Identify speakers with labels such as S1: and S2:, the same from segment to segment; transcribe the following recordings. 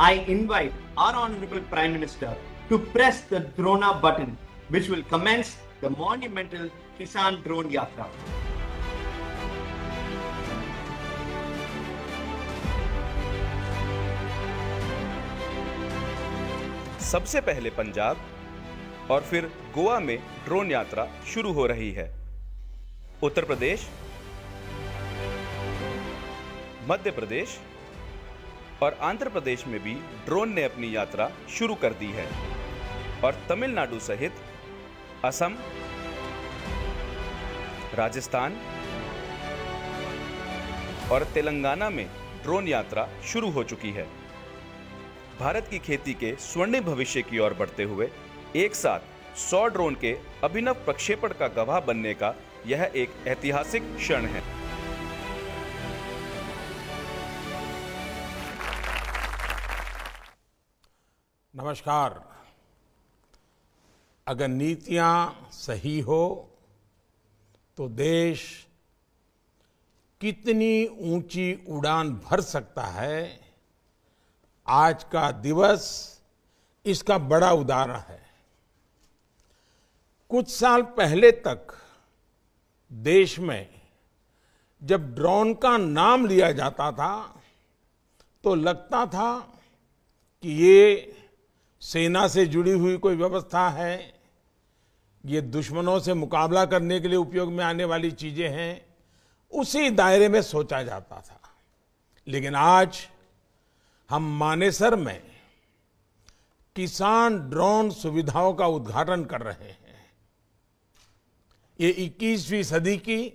S1: I invite our Honorable Prime Minister to press the Drona button, which will commence the monumental Kisan Drone Yatra.
S2: सबसे पहले पंजाब और फिर गोवा में drone यात्रा शुरू हो रही है। उत्तर प्रदेश, मध्य प्रदेश और आंध्र प्रदेश में भी ड्रोन ने अपनी यात्रा शुरू कर दी है और तमिलनाडु सहित असम, राजस्थान और तेलंगाना में ड्रोन यात्रा शुरू हो चुकी है। भारत की खेती के स्वर्णिम भविष्य की ओर बढ़ते हुए एक साथ 100 ड्रोन के अभिनव प्रक्षेपण का गवाह बनने का यह एक ऐतिहासिक क्षण है।
S3: नमस्कार। अगर नीतियां सही हो तो देश कितनी ऊंची उड़ान भर सकता है, आज का दिवस इसका बड़ा उदाहरण है। कुछ साल पहले तक देश में जब ड्रोन का नाम लिया जाता था तो लगता था कि ये सेना से जुड़ी हुई कोई व्यवस्था है, ये दुश्मनों से मुकाबला करने के लिए उपयोग में आने वाली चीजें हैं, उसी दायरे में सोचा जाता था। लेकिन आज हम मानेसर में किसान ड्रोन सुविधाओं का उद्घाटन कर रहे हैं। ये 21वीं सदी की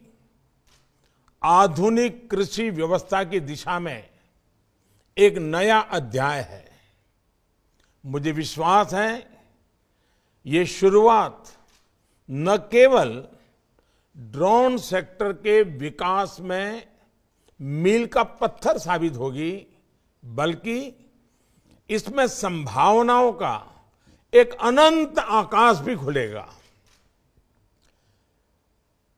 S3: आधुनिक कृषि व्यवस्था की दिशा में एक नया अध्याय है। मुझे विश्वास है ये शुरुआत न केवल ड्रोन सेक्टर के विकास में मील का पत्थर साबित होगी, बल्कि इसमें संभावनाओं का एक अनंत आकाश भी खुलेगा।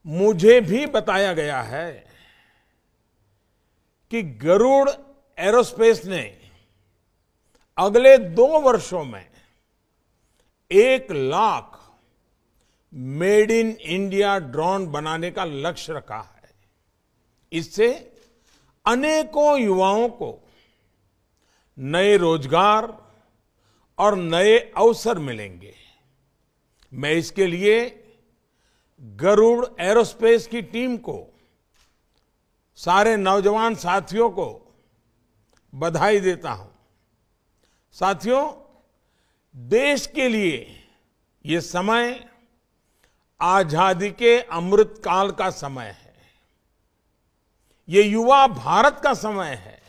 S3: मुझे भी बताया गया है कि गरुड़ एरोस्पेस ने अगले 2 वर्षों में 1 lakh made in India drone बनाने का लक्ष्य रखा है। इससे अनेकों युवाओं को नए रोजगार और नए अवसर मिलेंगे। मैं इसके लिए गरुड़ एरोस्पेस की टीम को, सारे नौजवान साथियों को बधाई देता हूं। साथियों, देश के लिए ये समय आजादी के अमृत काल का समय है। ये युवा भारत का समय है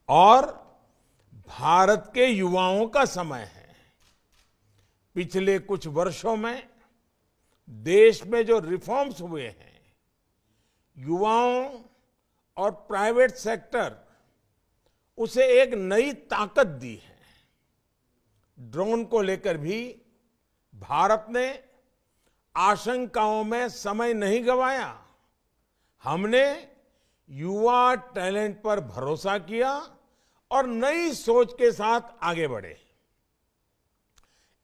S3: और भारत के युवाओं का समय है। पिछले कुछ वर्षों में देश में जो रिफॉर्म्स हुए हैं, युवाओं और प्राइवेट सेक्टर उसे एक नई ताकत दी है। ड्रोन को लेकर भी भारत ने आशंकाओं में समय नहीं गंवाया। हमने युवा टैलेंट पर भरोसा किया और नई सोच के साथ आगे बढ़े।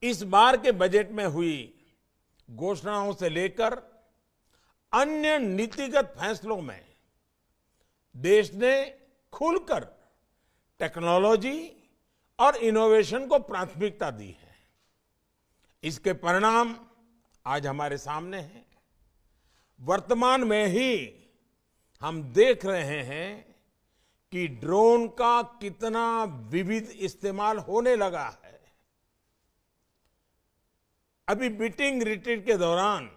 S3: इस बार के बजट में हुई घोषणाओं से लेकर अन्य नीतिगत फैसलों में देश ने खुलकर टेक्नोलॉजी और इनोवेशन को प्राथमिकता दी है। इसके परिणाम आज हमारे सामने हैं। वर्तमान में ही हम देख रहे हैं कि ड्रोन का कितना विविध इस्तेमाल होने लगा है। अभी बीटिंग रिट्रीट के दौरान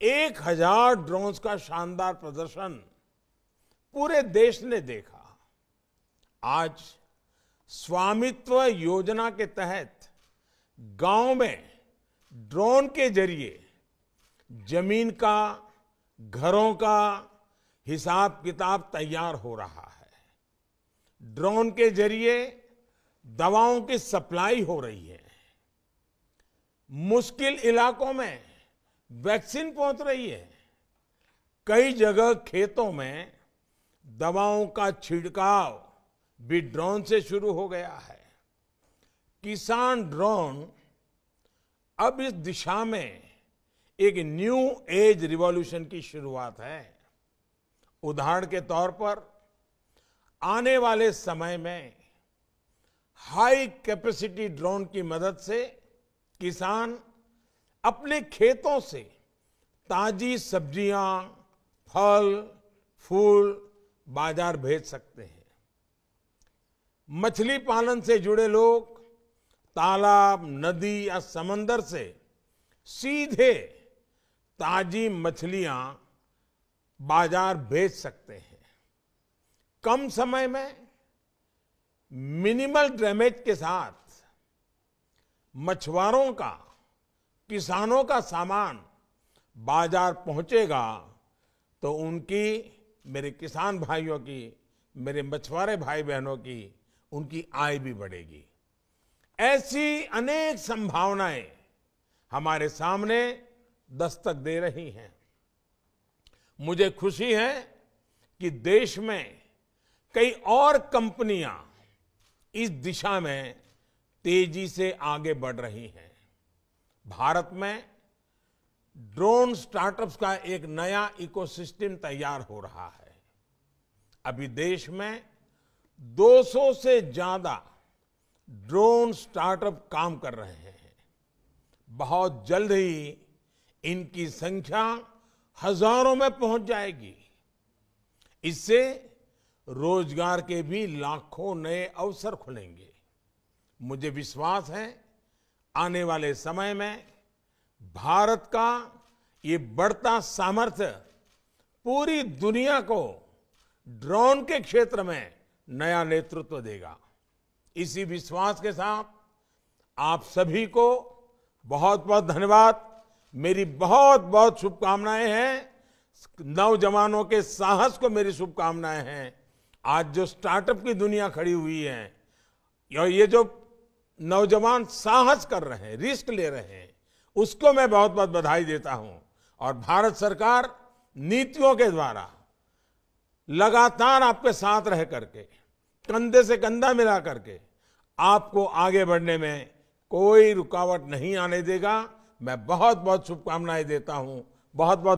S3: 1000 ड्रोन्स का शानदार प्रदर्शन पूरे देश ने देखा। आज स्वामित्व योजना के तहत गांव में ड्रोन के जरिए जमीन का, घरों का हिसाब किताब तैयार हो रहा है। ड्रोन के जरिए दवाओं की सप्लाई हो रही है। मुश्किल इलाकों में वैक्सीन पहुंच रही है। कई जगह खेतों में दवाओं का छिड़काव भी ड्रोन से शुरू हो गया है। किसान ड्रोन अब इस दिशा में एक न्यू एज रिवॉल्यूशन की शुरुआत है। उदाहरण के तौर पर आने वाले समय में हाई कैपेसिटी ड्रोन की मदद से किसान अपने खेतों से ताजी सब्जियां, फल, फूल बाजार भेज सकते हैं। मछली पालन से जुड़े लोग तालाब, नदी या समंदर से सीधे ताजी मछलियां बाजार भेज सकते हैं। कम समय में मिनिमल डैमेज के साथ मछुआरों का, किसानों का सामान बाजार पहुंचेगा तो उनकी, मेरे किसान भाइयों की, मेरे मछुआरे भाई बहनों की, उनकी आय भी बढ़ेगी। ऐसी अनेक संभावनाएं हमारे सामने दस्तक दे रही हैं। मुझे खुशी है कि देश में कई और कंपनियां इस दिशा में तेजी से आगे बढ़ रही हैं। भारत में ड्रोन स्टार्टअप्स का एक नया इकोसिस्टम तैयार हो रहा है। अभी देश में 200 से ज्यादा ड्रोन स्टार्टअप काम कर रहे हैं। बहुत जल्द ही इनकी संख्या हजारों में पहुंच जाएगी। इससे रोजगार के भी लाखों नए अवसर खुलेंगे। मुझे विश्वास है आने वाले समय में भारत का ये बढ़ता सामर्थ्य पूरी दुनिया को ड्रोन के क्षेत्र में नया नेतृत्व देगा। इसी विश्वास के साथ आप सभी को बहुत बहुत धन्यवाद। मेरी बहुत बहुत शुभकामनाएं हैं। नौजवानों के साहस को मेरी शुभकामनाएं हैं। आज जो स्टार्टअप की दुनिया खड़ी हुई है, ये जो नौजवान साहस कर रहे हैं, रिस्क ले रहे हैं, उसको मैं बहुत बहुत बधाई देता हूं। और भारत सरकार नीतियों के द्वारा लगातार आपके साथ रह करके, कंधे से कंधा मिला करके आपको आगे बढ़ने में कोई रुकावट नहीं आने देगा। मैं बहुत बहुत शुभकामनाएं देता हूं। बहुत बहुत